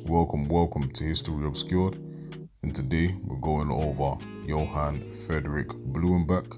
Welcome to History Obscured, and today we're going over Johann Bluembach,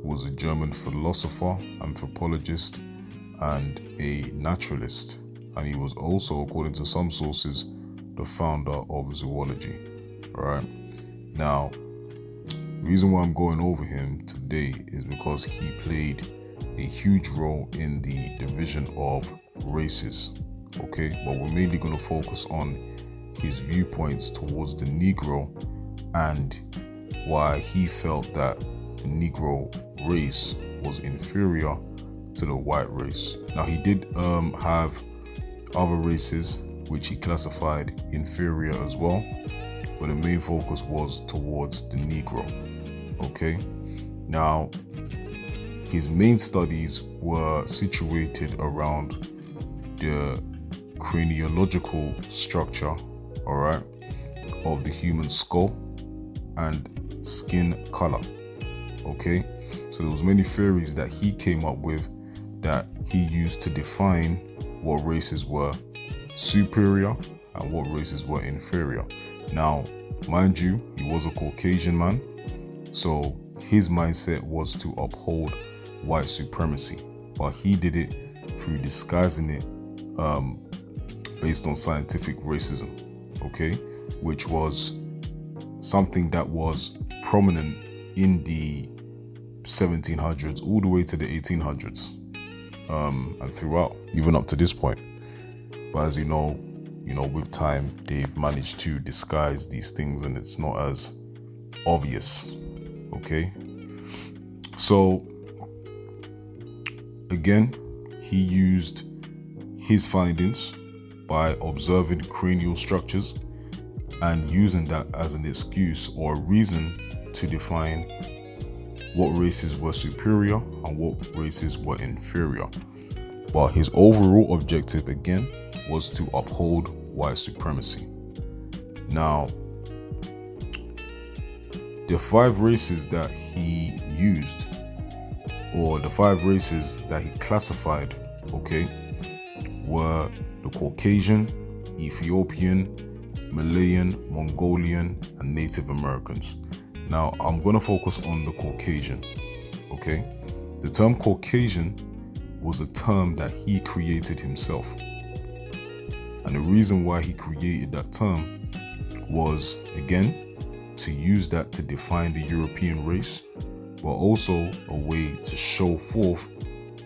who was a German philosopher, anthropologist, and a naturalist, and he was also, according to some sources, the founder of zoology. Alright, now, the reason why I'm going over him today is because he played a huge role in the division of races. Okay, but we're mainly going to focus on his viewpoints towards the Negro and why he felt that the Negro race was inferior to the white race. Now, he did have other races which he classified inferior as well, but the main focus was towards the Negro. Okay, now his main studies were situated around the craniological structure, of the human skull and skin color. Okay, so there was many theories that he came up with that he used to define what races were superior and what races were inferior. Now, mind you, he was a Caucasian man, so his mindset was to uphold white supremacy, but he did it through disguising it based on scientific racism, okay, which was something that was prominent in the 1700s all the way to the 1800s, and throughout, even up to this point. But as you know, with time, they've managed to disguise these things and it's not as obvious, okay? So, again, he used his findings by observing cranial structures and using that as an excuse or a reason to define what races were superior and what races were inferior. But his overall objective, again, was to uphold white supremacy. Now, the 5 races that he used, or the 5 races that he classified, okay, were the Caucasian, Ethiopian, Malayan, Mongolian, and Native Americans. Now, I'm going to focus on the Caucasian, okay? The term Caucasian was a term that he created himself. And the reason why he created that term was, again, to use that to define the European race, but also a way to show forth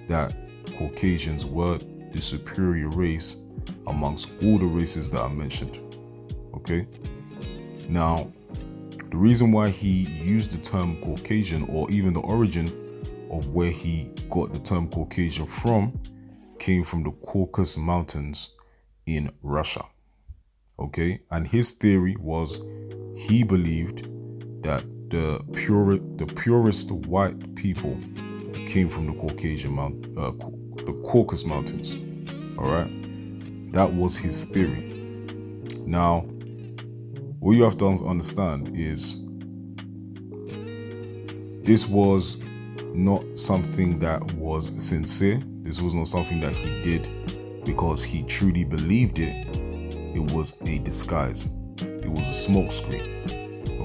that Caucasians were the superior race amongst all the races that I mentioned. Okay? Now, the reason why he used the term Caucasian, or even the origin of where he got the term Caucasian from, came from the Caucasus Mountains in Russia. Okay? And his theory was, he believed that the purest white people came from the the Caucasus Mountains. All right, that was his theory. Now, what you have to understand is this was not something that was sincere. This was not something that he did because he truly believed it. It was a disguise. It was a smokescreen.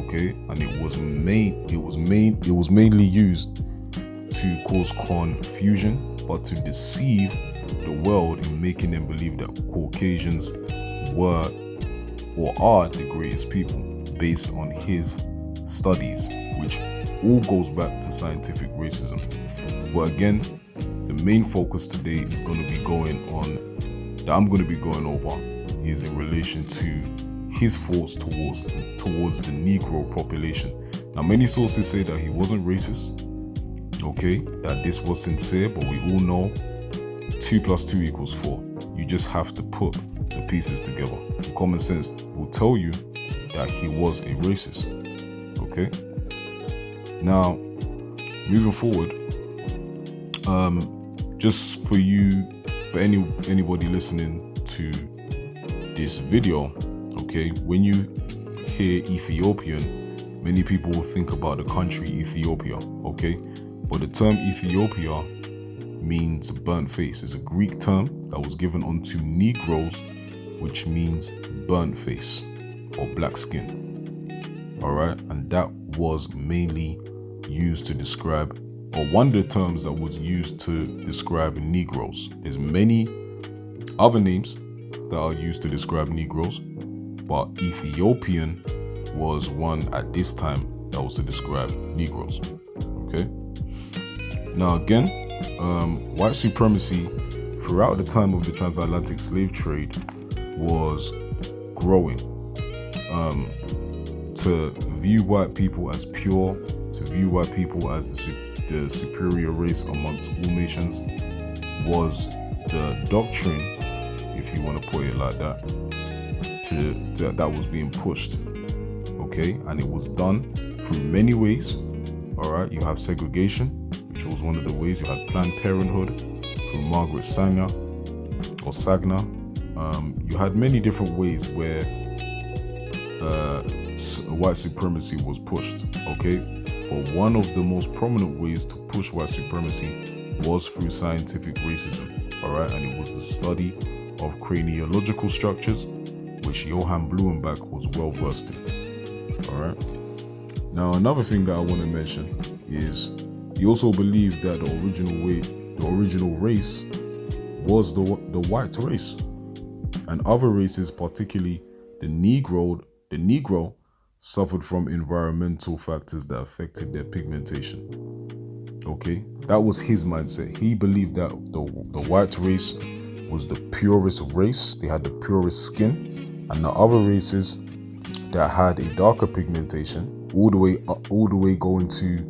Okay, and it was mainly used to cause confusion, but to deceive the world in making them believe that Caucasians were or are the greatest people based on his studies, which all goes back to scientific racism. But again, the main focus today is going to be I'm going to be going over is in relation to his thoughts towards the Negro population. Now, many sources say that he wasn't racist, okay, that this was sincere, but we all know 2 + 2 = 4. You just have to put the pieces together. Common sense will tell you that he was a racist. Okay. Now, moving forward, just for anybody listening to this video, okay, when you hear Ethiopian, many people will think about the country Ethiopia, okay, but the term Ethiopia means burnt face. It's a Greek term that was given onto Negroes which means burnt face or black skin. All right, and that was mainly used to describe, or one of the terms that was used to describe Negroes. There's many other names that are used to describe Negroes, but Ethiopian was one at this time that was to describe Negroes. Okay. Now again, white supremacy throughout the time of the transatlantic slave trade was growing. To view white people as pure, to view white people as the superior race amongst all nations, was the doctrine, if you want to put it like that, that was being pushed. Okay, and it was done through many ways. All right, you have segregation, which was one of the ways. You had Planned Parenthood through Margaret Sanger or Sagna. You had many different ways where white supremacy was pushed. Okay, but one of the most prominent ways to push white supremacy was through scientific racism. All right, and it was the study of craniological structures, which Johann Bluembach was well versed in. All right. Now, another thing that I want to mention is he also believed that the original race was the white race, and other races, particularly the Negro, suffered from environmental factors that affected their pigmentation. Okay, that was his mindset. He believed that the white race was the purest race. They had the purest skin, and the other races that had a darker pigmentation, all the way going to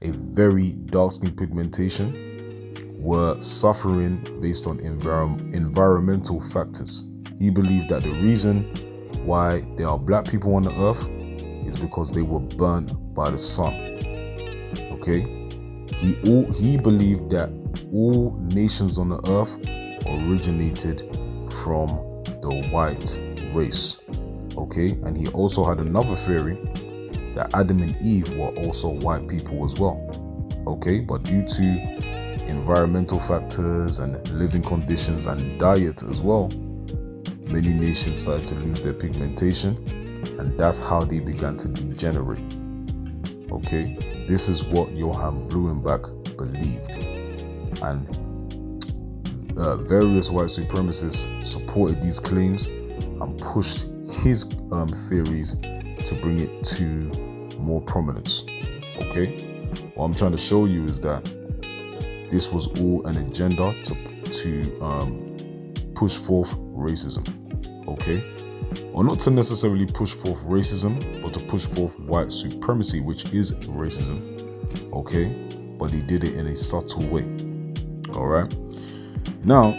a very dark skin pigmentation, were suffering based on environmental factors. He believed that the reason why there are black people on the earth is because they were burnt by the sun. Okay, he believed that all nations on the earth originated from the white race. Okay, and he also had another theory that Adam and Eve were also white people as well. Okay, but due to environmental factors and living conditions and diet as well, many nations started to lose their pigmentation, and that's how they began to degenerate. Okay, this is what Johann Bluembach believed, and various white supremacists supported these claims and pushed his theories to bring it to more prominence. Okay, what I'm trying to show you is that this was all an agenda to push forth racism. Okay, or not to necessarily push forth racism, but to push forth white supremacy, which is racism. Okay, but he did it in a subtle way. All right, now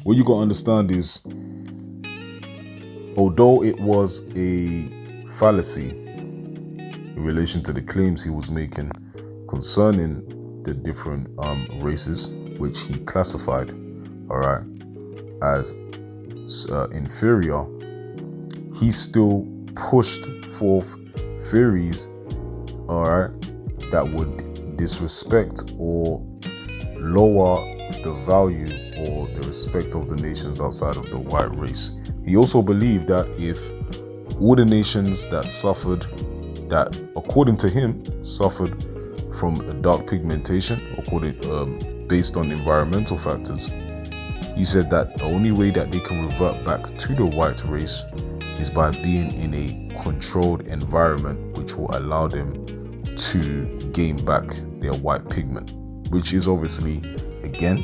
what you got to understand is, although it was a fallacy in relation to the claims he was making concerning the different races, which he classified, all right, as inferior, he still pushed forth theories, all right, that would disrespect or lower the value or the respect of the nations outside of the white race. He also believed that if all the nations that suffered, that according to him suffered from a dark pigmentation, based on environmental factors, he said that the only way that they can revert back to the white race is by being in a controlled environment, which will allow them to gain back their white pigment, which is obviously, again,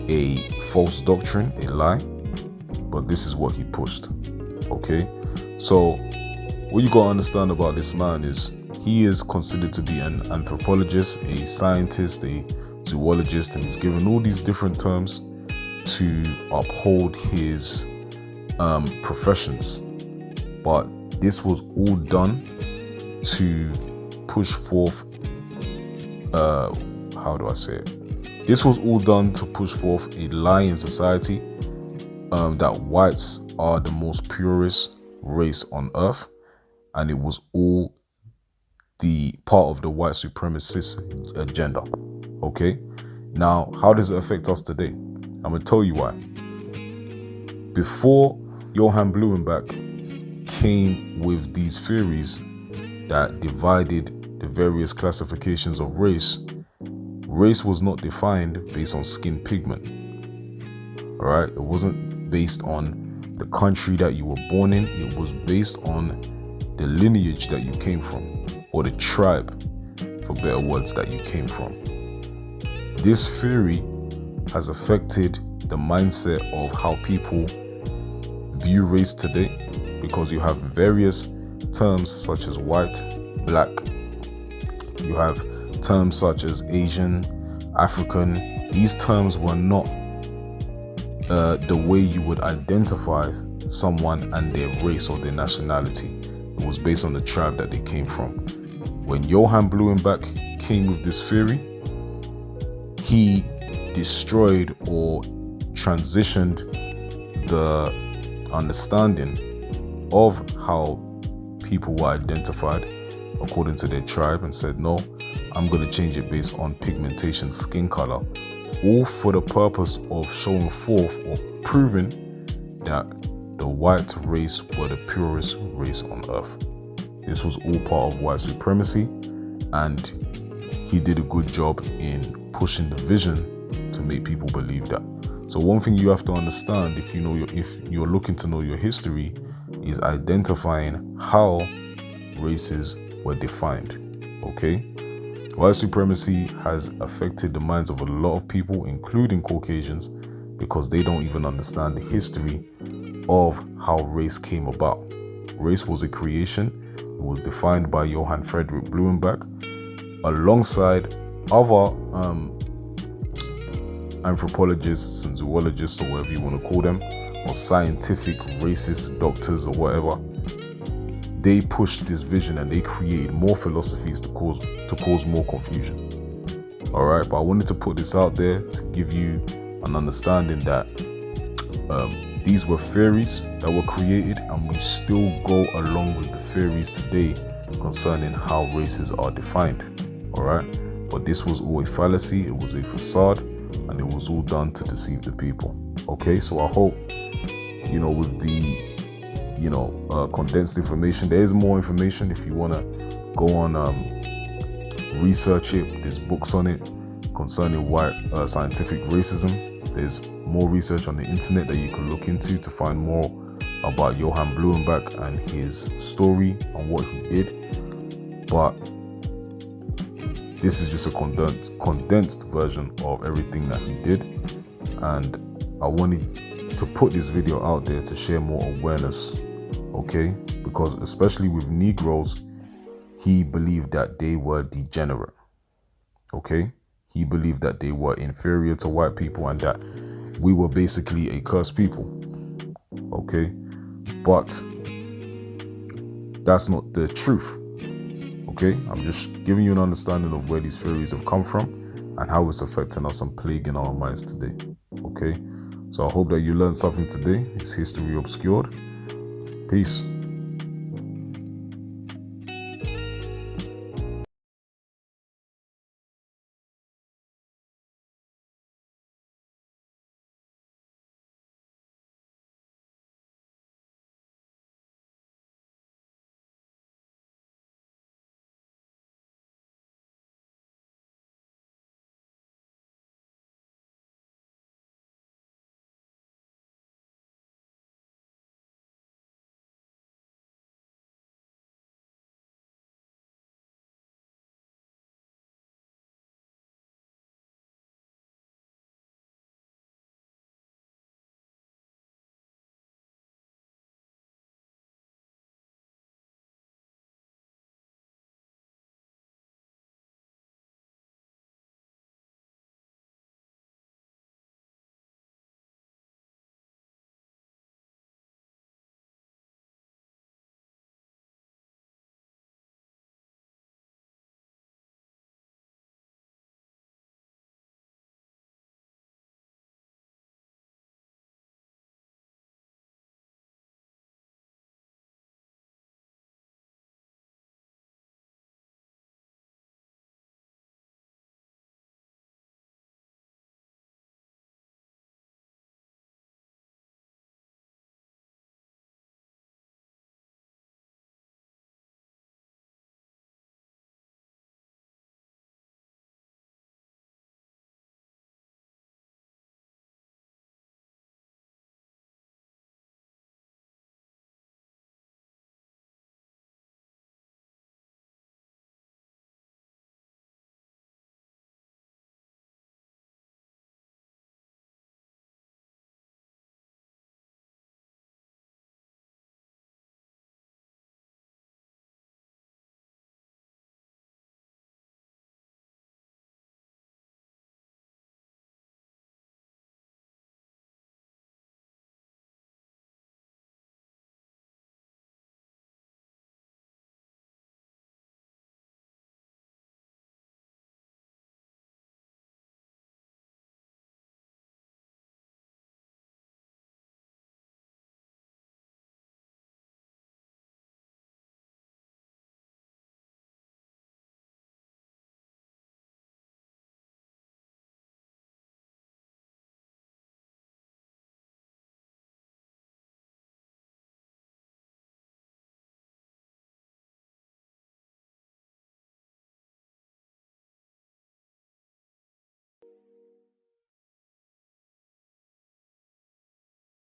a false doctrine, a lie, but this is what he pushed. Okay, so what you gotta understand about this man is he is considered to be an anthropologist, a scientist, a zoologist, and he's given all these different terms to uphold his professions. But this was all done to push forth, how do I say it? This was all done to push forth a lie in society, that whites are the most purest race on earth, and it was all the part of the white supremacist agenda. Okay, now how does it affect us today? I'm going to tell you why. Before Johann Bluembach came with these theories that divided the various classifications of race, race was not defined based on skin pigment. All right, it wasn't based on the country that you were born in. It was based on the lineage that you came from, or the tribe, for better words, that you came from. This theory has affected the mindset of how people view race today, because you have various terms such as white, black. You have terms such as Asian, African. These terms were not the way you would identify someone and their race or their nationality. It was based on the tribe that they came from. When Johann Bluembach came with this theory, he destroyed or transitioned the understanding of how people were identified according to their tribe, and said, no, I'm going to change it based on pigmentation, skin color, all for the purpose of showing forth or proving that the white race were the purest race on earth. This was all part of white supremacy, and he did a good job in pushing the vision to make people believe that. So one thing you have to understand, if you're looking to know your history, is identifying how races were defined. Okay, white supremacy has affected the minds of a lot of people, including Caucasians, because they don't even understand the history of how race came about. Race was a creation. It was defined by Johann Bluembach alongside other anthropologists and zoologists, or whatever you want to call them, or scientific racist doctors or whatever. They pushed this vision and they created more philosophies to cause more confusion. All right, but I wanted to put this out there to give you an understanding that these were theories that were created, and we still go along with the theories today concerning how races are defined. All right, but this was all a fallacy. It was a facade, and it was all done to deceive the people. Okay, so I hope, with the condensed information, there is more information if you want to go on research it. There's books on it concerning white scientific racism. There's more research on the internet that you can look into to find more about Johann Bluembach and his story and what he did. But this is just a condensed version of everything that he did, and I wanted to put this video out there to share more awareness. Okay, because especially with Negroes, he believed that they were degenerate. Okay, he believed that they were inferior to white people and that we were basically a cursed people. Okay, but that's not the truth. Okay, I'm just giving you an understanding of where these theories have come from and how it's affecting us and plaguing our minds today. Okay, so I hope that you learned something today. It's History Obscured. Peace.